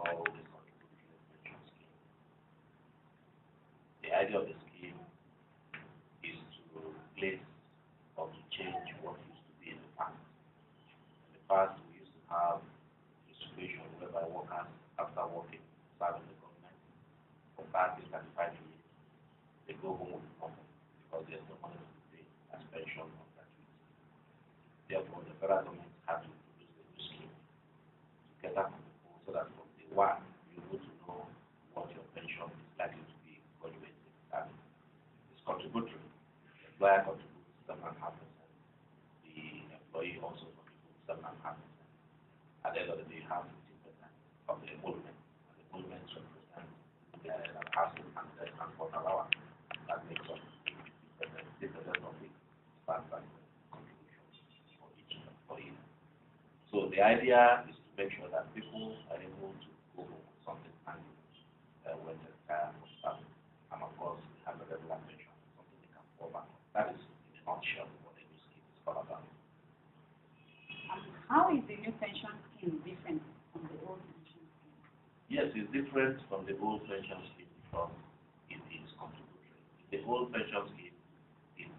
called the contributory pension scheme. The idea of the scheme is to replace or to change what used to be in the past. In the past, we used to have a situation whereby workers, after working, serving the government for 30, 35 years, they go home with nothing because there's no money to pay as pension or gratuity. Therefore, the federal government had to introduce a new scheme together from the pool so that from day one, you need to know what your pension is likely to be when you enter the service. It's contributory. The employer contributes 7.5%. The employee also contributes 7.5%. At the end of the day, you have 15% of the emolument. And the emolument represents the housing and the transport allowance. That makes up 50%. 50% of it stands as contribution for each employee. So the idea is to make sure that people are able to go home with something tangible when they retire from service. And of course, they have a regular pension, something they can fall back on. That is in a nutshell what the new scheme is all about. How is the new pension scheme different from the old pension scheme? Yes, it's different from the old pension scheme because it is contributory. In the old pension scheme, it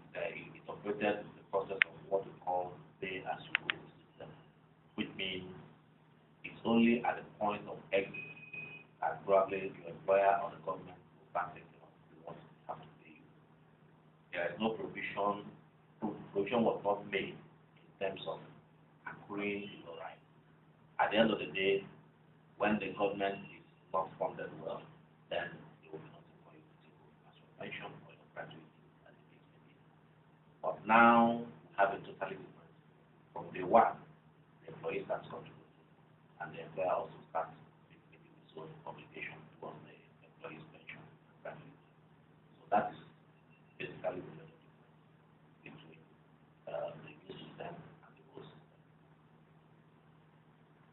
operated with the process of what we call pay-as-you-go system, which means it's only at the point of exit that probably your employer or the government will start taking off what they have to pay you. There is no provision was not made in terms of accruing your rights. At the end of the day, when the government is not funded well, then there will be nothing for you to take as your pension or your gratuity as the case may be. But now we have a totally different. From day one, the employee starts contributing, and the employer also starts making his own obligation towards the employee's pension and gratuity. So that is basically the major difference between the new system and the old system.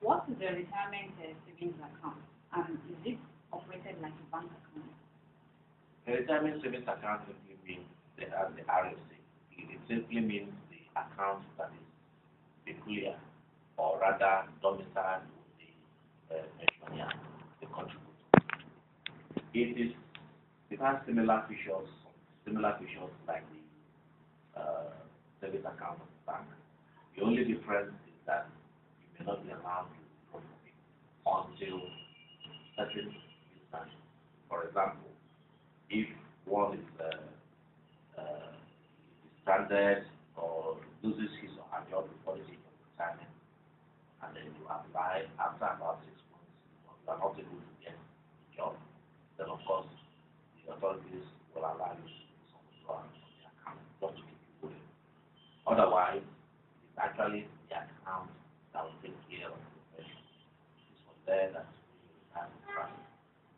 What is the retirement savings account? And is it operated like a bank account? The retirement savings account simply means the RSA. It simply means the account that is peculiar, or rather domiciled with the pensioner, the contributor. It has similar features like the savings account of the bank. The only difference is that you may not be allowed to withdraw from it until certain instances. For example, if one is stranded or loses his or her job before the age of retirement, and then you apply after about 6 months, you are not able to get the job, then of course the authorities will allow you to do some withdrawal from the account just to keep you going. Otherwise, it's actually the account that will take care of the pension. It's from there that when you retire from private,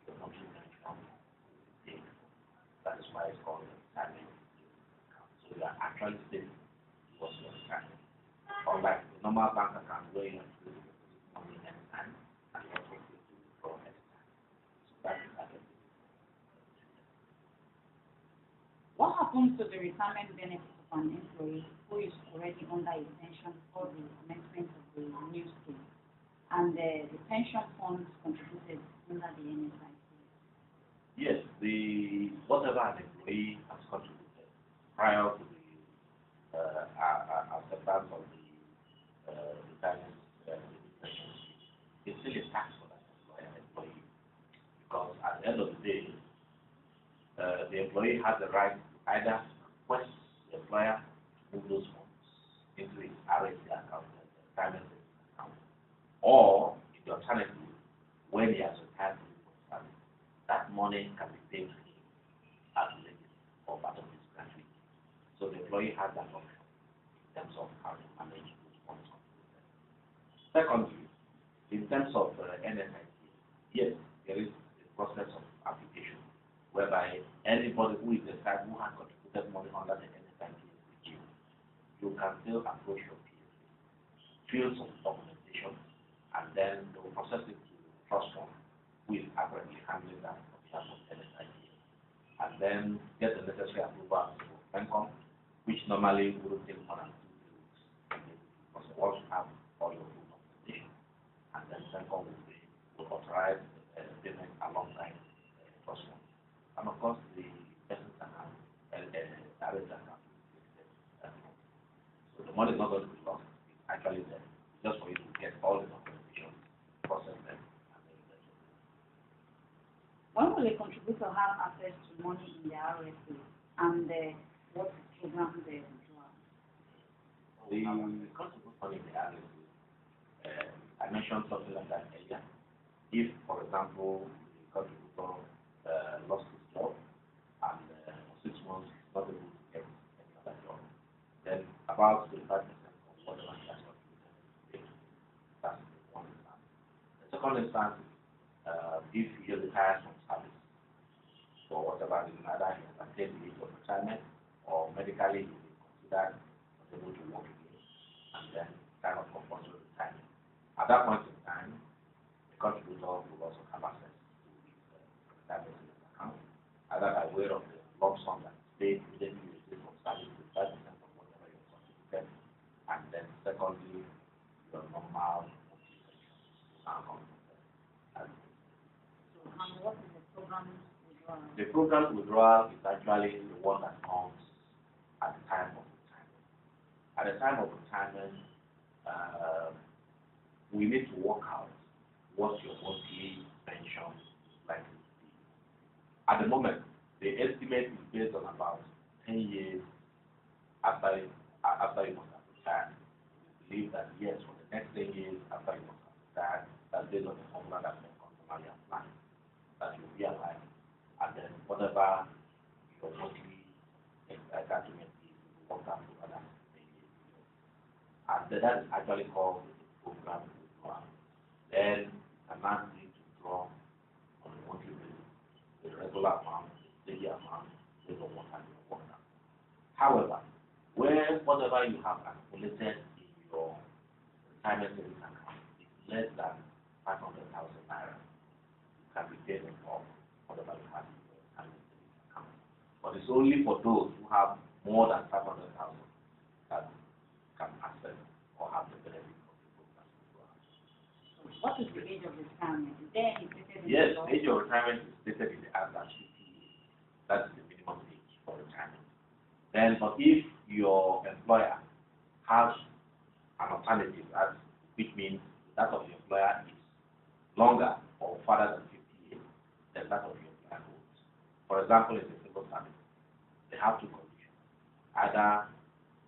your monthly pension will be paid. That is why it's called the retirement account. So you are actually saving towards your retirement. Unlike the normal bank account where you have to deposit money anytime and you also free to withdraw anytime. So that is actually. What happens to the retirement benefits of an employee who is already under a pension for the commencement of the new scheme and the pension funds contributed under the NSIC? Yes, whatever an employee has contributed prior to the acceptance of the retirement pension scheme is still a tax for that employee because at the end of the day, the employee has the right to either request the employer to move those funds into his RSA account, the retirement account, or in the alternative, when he has retired from service, that money can be paid to him as legacy or part of his gratuity. So the employee has that option in terms of how to manage those funds. Secondly, in terms of NSIC, yes, there is a process of application whereby anybody who is a side who has contributed money under the NSIC regime, you can still approach your PSA, fill some documentation, and then they will process it to the trust fund, who is apparently handling that on behalf of NSIC, and then get the necessary approval for PENCOM, which normally wouldn't take more than 2 weeks. Because once you have all your full documentation, and then PENCOM will say, will authorize payment alongside trust fund. And of course, the person's account, direct account. So the money is not going to be lost. It's actually there, just for you to get all the documentation, process them, and then you get it. When will a contributor have access to money in the RSA and what program they withdraw? The contribute money in the RSA, I mentioned something like that earlier. If, for example, the contributor lost his job and for 6 months he's not able to get any other job, then about 25% of whatever he has contributed is paid. That's one instance. The second instance is if he retires from service for whatever reason, either he has attained the age of retirement or medically he is considered unable to work again, and then kind of compulsory retirement. At that point in time, the contributor will also have access to his retirement savings account, either by way of the lump sum that is paid immediately received from service to 5% of whatever you have contributed, and then secondly, your normal monthly pension. And what is the program withdrawal? The program withdrawal is actually the one that comes at the time of retirement. At the time of retirement, we need to work out what your monthly pension is likely to be. At the moment, the estimate is based on about 10 years after you must have retired. We believe that yes, for the next 10 years after you must have retired, that's based on the formula that normally applies, that you'll be alive, and then whatever your monthly entitlement is, you work out over that 10 years. And that is actually called the program withdrawal. Then a man needs to draw on a monthly basis the regular amount, the daily amount, based on what time you work out. However, where whatever you have accumulated in your retirement savings account is less than 500,000 naira, you can retain it off whatever you have in your retirement savings account. But it's only for those who have more than 500,000 that can access or have the benefit of the program. What is the age of retirement? Is there any stated in Yes, the law? age of retirement is stated in the Act as 50 years. That's the minimum age for retirement. Then, but if your employer has an alternative, which means that of the employer is longer or further than 50 years, then that of the employer holds. For example, in the civil service, they have two conditions: either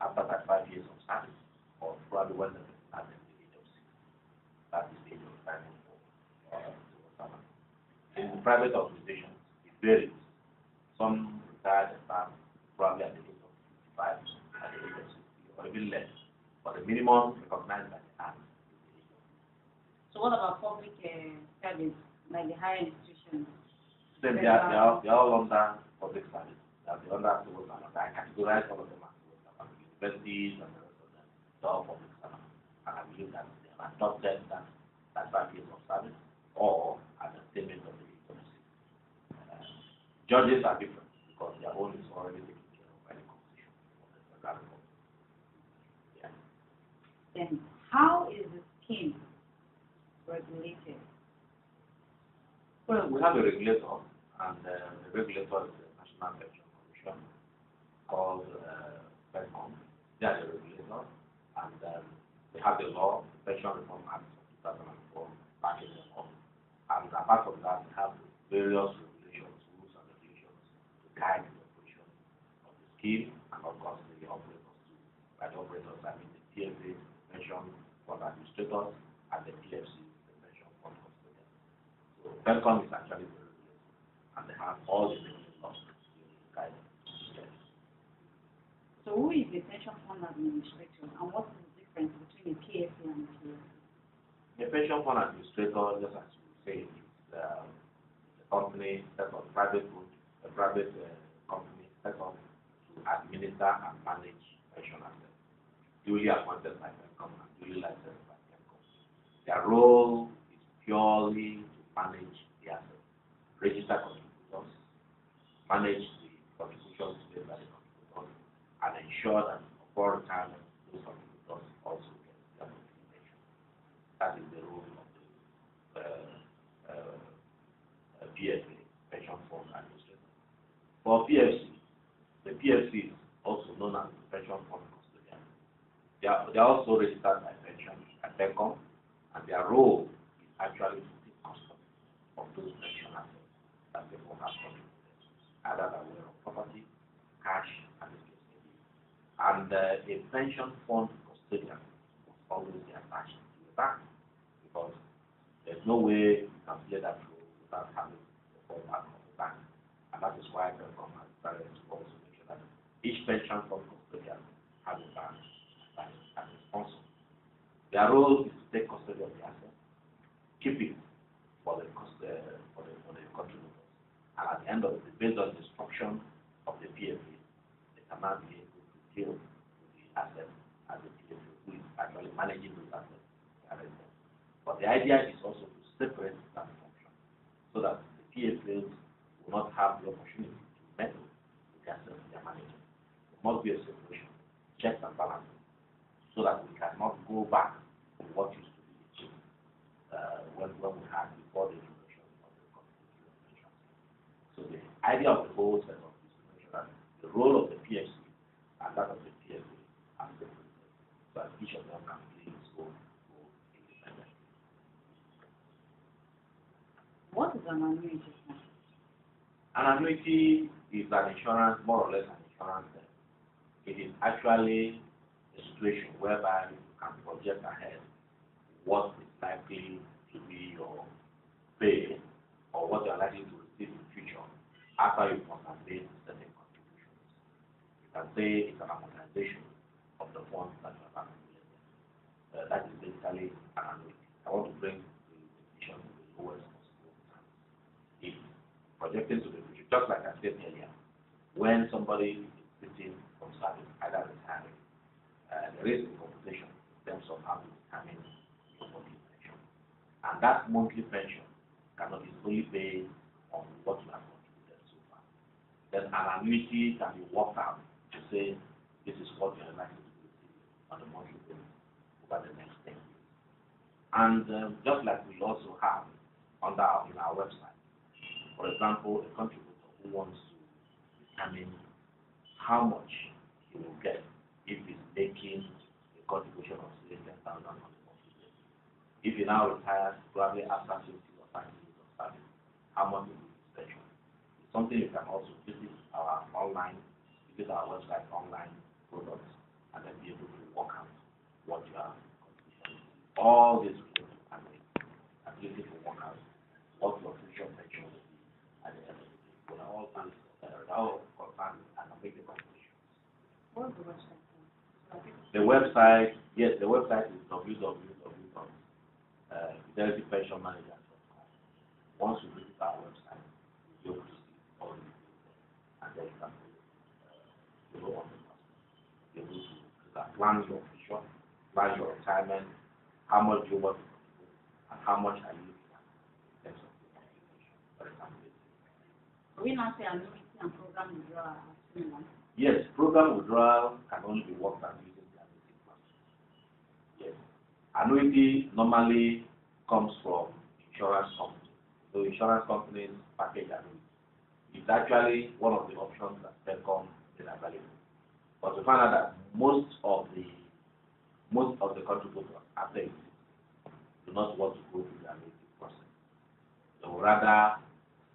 after 5 years of service, or probably when the person has the age of 60. That is the age of retirement for civil servants. In the private organizations, it varies. Some retire the staff probably at the age of 55, at the age of 60, or even less. But the minimum recognized by the Act is the age of 60. So what about public service, like the higher institutions? Then they are all under public service. They are under civil service. I categorize all of them as civil servants. Universities and the rest of them, they are all public servants. And I believe that they have adopted that 5 years of service or an attainment of the age of 60. Judges are different because their own is already taken care of by the constitution of the federal government. Yeah. Then how is the scheme regulated? Well, we have a regulator, and the regulator is the National Pension Commission, called PENCOM. They are the regulator, and they have the law, the Pension Reform Act of 2004, backing them up. And apart from that, we have various regulations, rules and regulations to guide the operation of the scheme, and of course the operators too. By the operators, I mean the PFA, Pension Fund Administrators, and the PFC, the Pension Fund Custodians. So PENCOM is actually the regulator, and they have all the relevant laws to guide them. Yes. So who is the pension fund administrator, and what is the difference between a PFA and a PFC? The pension fund administrator, just as you say, is the company set up, private company set up to administer and manage pension assets, duly appointed by PENCOM and duly licensed by PENCOM. Their role is purely to manage the assets, register contributors, manage the contributions made by the contributors, and ensure that upon retirement, those contributors also get their monthly pension. That is the role of the For PFC, the PFC is also known as the Pension Fund Custodian. They are also registered by pension at PECOM, and their role is actually to take custody of those pension assets that people have contributed, either by way of property, cash, and the case may be. And a pension fund custodian must always be attached to the bank, because there's no way you can play that role without having the fallback of the bank. And that is why PECOM has decided to also make sure that each pension fund custodian has a bank as a sponsor. Their role is to take custody of the asset, keep it for the contributors, and at the end of it, based on the instruction of the PFA, they can now be able to deal with the asset as the PFA, who is actually managing those assets. But the idea is also to separate that function, so that the PFAs will not have the opportunity to meddle with the assets they are managing. There must be a separation, checks and balances, so that we cannot go back to what used to be the case when we had before the introduction of the contributory pension. So the idea of the whole set of this is to make sure that the role of the PFC and that of the PFA are separated, so that each of them can play its own role independently. What is an annuity? An annuity is an insurance, more or less an insurance. It is actually a situation whereby you can project ahead what is likely to be your pay or what you are likely to receive in the future after you must have made certain contributions. You can say it's an amortization of the funds that you have accumulated. That is basically an annuity. I want to bring the definition to the lowest possible terms. It's projecting to the future, just like I said earlier, when somebody is sitting from service, either retiring, there is a computation in terms of how to determine your monthly pension. And that monthly pension cannot be solely based on what you have contributed so far. Then an annuity can be worked out to say this is what you are likely to receive on a monthly basis over the next 10 years. And just like we also have in our website, for example, a contributor who wants to determine how much he will get if he's making a contribution of say 10,000 on a monthly basis. If he now retires, probably after 50 or 5 years of service, how much will be his pension? It's something you can also visit our website online products, and then be able to work out what you are contributing. All this related to family, ability to work out what your future pension will be at the end of the day. When all things are confirmed and make the contributions. What's the website? The website, yes, the website is www.fidelitypensionmanager.com. Once you visit our website, you'll be able to see all the details, and then you can go on the be able to plan your future, plan your retirement, how much you want to contribute, and how much are you looking at in terms of the contribution, for example. We now say annuity and program withdrawal are similar. Yes, program withdrawal can only be worked out using the annuity plan. Yes. Annuity normally comes from insurance companies. So insurance companies package annuity. It's actually one of the options that PECOM is available. But we find out that most of the contributors after it do not want to go through the annuity process. They would rather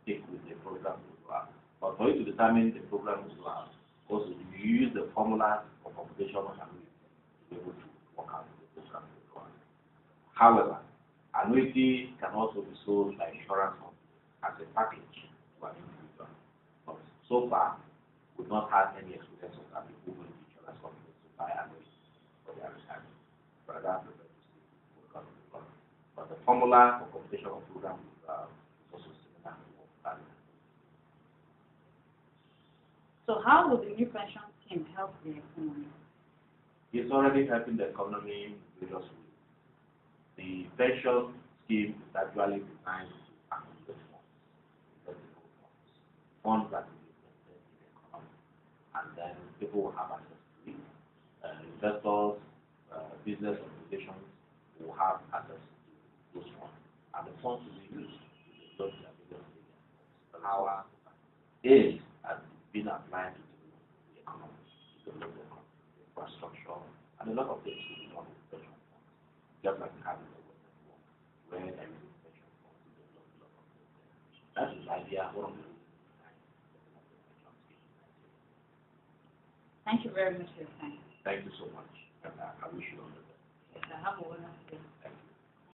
stick with the program withdrawal. But for you to determine the program withdrawal, also you use the formula for computation of annuity to be able to work out the program withdrawal. However, annuity can also be sold by insurance companies as a package to an individual. But so far, we've not had any experience of that people going to insurance companies to buy annuity for their retirement. Rather, prefer to stick with program withdrawal. But the formula for computation of program withdrawal is also similar to what that is. So how will the new pension scheme help the economy? It's already helping the economy in various ways. The pension scheme is actually designed to accumulate funds that will be invested in the economy, and then people will have access to it. Investors, business organizations will have access to those funds, and the funds will be used to develop their business areas. Our aim as being applied to develop the economy, to develop the economy, the infrastructure, and a lot of things to be done with pension funds. Just like having a network where there is a pension fund to develop a lot of things. That is the idea, one of the reasons behind setting up the pension scheme in Nigeria. Thank you very much for your time. Thank you so much, and I wish you all the best. Yes, I have a wonderful day.